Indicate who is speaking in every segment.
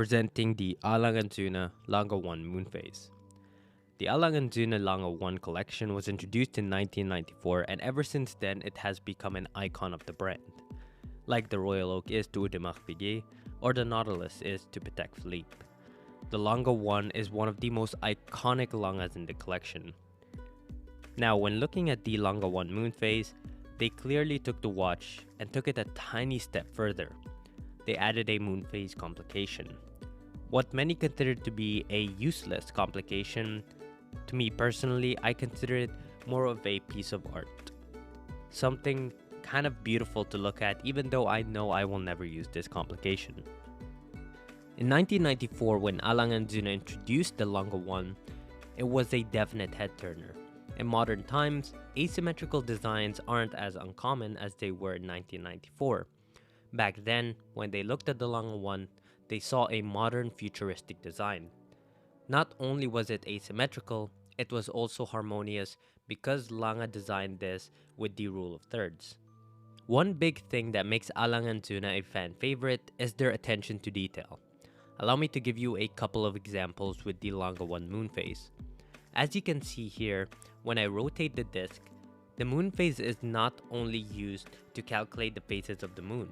Speaker 1: presenting the Alang & Zuna Lange 1 moon phase. The Alang & Zuna Lange 1 collection was introduced in 1994, and ever since then it has become an icon of the brand. Like the Royal Oak is to Audemars Piguet, or the Nautilus is to Patek Philippe. The Lange 1 is one of the most iconic Langes in the collection. Now, when looking at the Lange 1 moon phase, they clearly took the watch and took it a tiny step further. They added a moon phase complication. What many consider to be a useless complication, to me personally, I consider it more of a piece of art. Something kind of beautiful to look at, even though I know I will never use this complication. In 1994, when Alang & Zuna introduced the Lange 1, it was a definite head-turner. In modern times, asymmetrical designs aren't as uncommon as they were in 1994. Back then, when they looked at the Lange 1, they saw a modern futuristic design. Not only was it asymmetrical, it was also harmonious because Lange designed this with the rule of thirds. One big thing that makes Alang & Zuna a fan favorite is their attention to detail. Allow me to give you a couple of examples with the Lange 1 moon phase. As you can see here, when I rotate the disc, the moon phase is not only used to calculate the phases of the moon.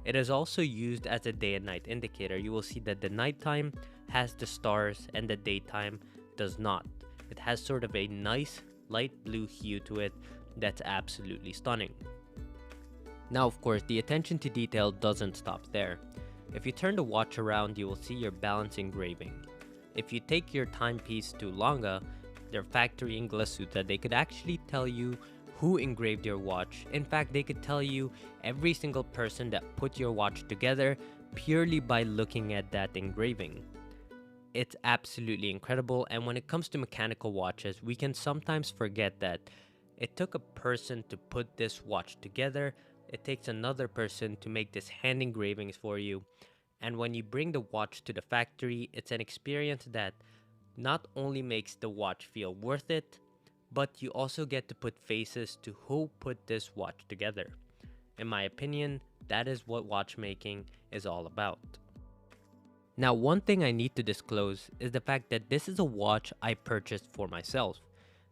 Speaker 1: It is also used as a day and night indicator. You will see that the nighttime has the stars and the daytime does not. It has sort of a nice light blue hue to it that's absolutely stunning. Now, of course, the attention to detail doesn't stop there. If you turn the watch around, you will see your balance engraving. If you take your timepiece to Lange, their factory in Glashütte, they could actually tell you who engraved your watch. In fact, they could tell you every single person that put your watch together purely by looking at that engraving. It's absolutely incredible, and when it comes to mechanical watches, we can sometimes forget that it took a person to put this watch together. It takes another person to make these hand engravings for you, and when you bring the watch to the factory, it's an experience that not only makes the watch feel worth it, but you also get to put faces to who put this watch together. In my opinion, that is what watchmaking is all about. Now, one thing I need to disclose is the fact that this is a watch I purchased for myself.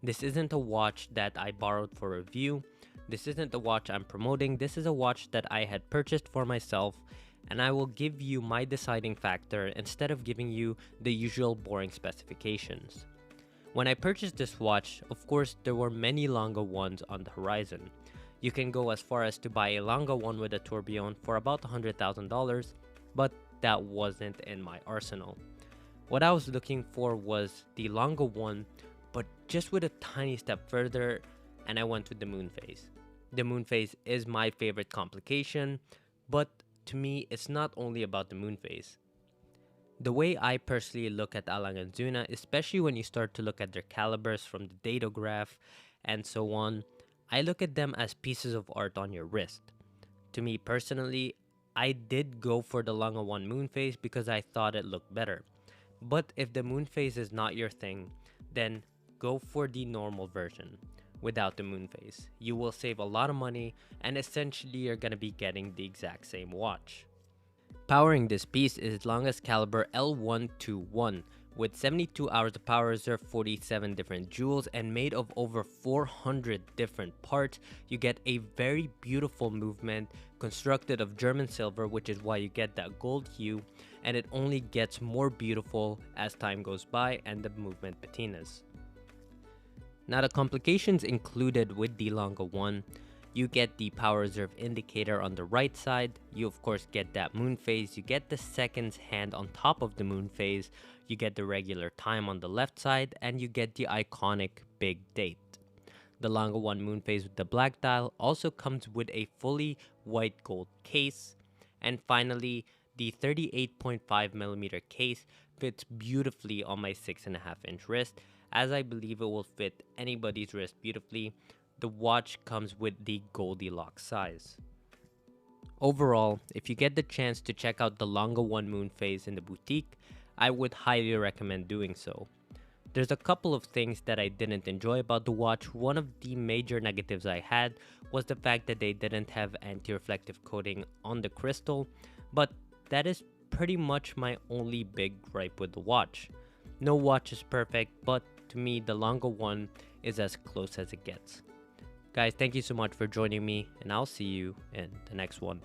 Speaker 1: This isn't a watch that I borrowed for review. This isn't a watch I'm promoting. This is a watch that I had purchased for myself, and I will give you my deciding factor instead of giving you the usual boring specifications. When I purchased this watch, of course, there were many Lange 1s on the horizon. You can go as far as to buy a Lange 1 with a tourbillon for about $100,000, but that wasn't in my arsenal. What I was looking for was the Lange 1, but just with a tiny step further, and I went with the moon phase. The moon phase is my favorite complication, but to me, it's not only about the moon phase. The way I personally look at Alang & Zuna, especially when you start to look at their calibers from the datograph and so on, I look at them as pieces of art on your wrist. To me personally, I did go for the Lange 1 moon phase because I thought it looked better. But if the moon phase is not your thing, then go for the normal version without the moon phase. You will save a lot of money, and essentially you're going to be getting the exact same watch. Powering this piece is Lange's caliber L121 with 72 hours of power reserve, 47 different jewels, and made of over 400 different parts. You get a very beautiful movement constructed of German silver, which is why you get that gold hue, and it only gets more beautiful as time goes by and the movement patinas. Now, the complications included with the Lange 1, you get the power reserve indicator on the right side, you of course get that moon phase, you get the seconds hand on top of the moon phase, you get the regular time on the left side, and you get the iconic big date. The Lange 1 moon phase with the black dial also comes with a fully white gold case, and finally, the 38.5mm case fits beautifully on my 6.5-inch wrist, as I believe it will fit anybody's wrist beautifully. The watch comes with the Goldilocks size. Overall, if you get the chance to check out the Lange 1 moon phase in the boutique, I would highly recommend doing so. There's a couple of things that I didn't enjoy about the watch. One of the major negatives I had was the fact that they didn't have anti-reflective coating on the crystal, but that is pretty much my only big gripe with the watch. No watch is perfect, but to me, the Lange one is as close as it gets. Guys, thank you so much for joining me, and I'll see you in the next one.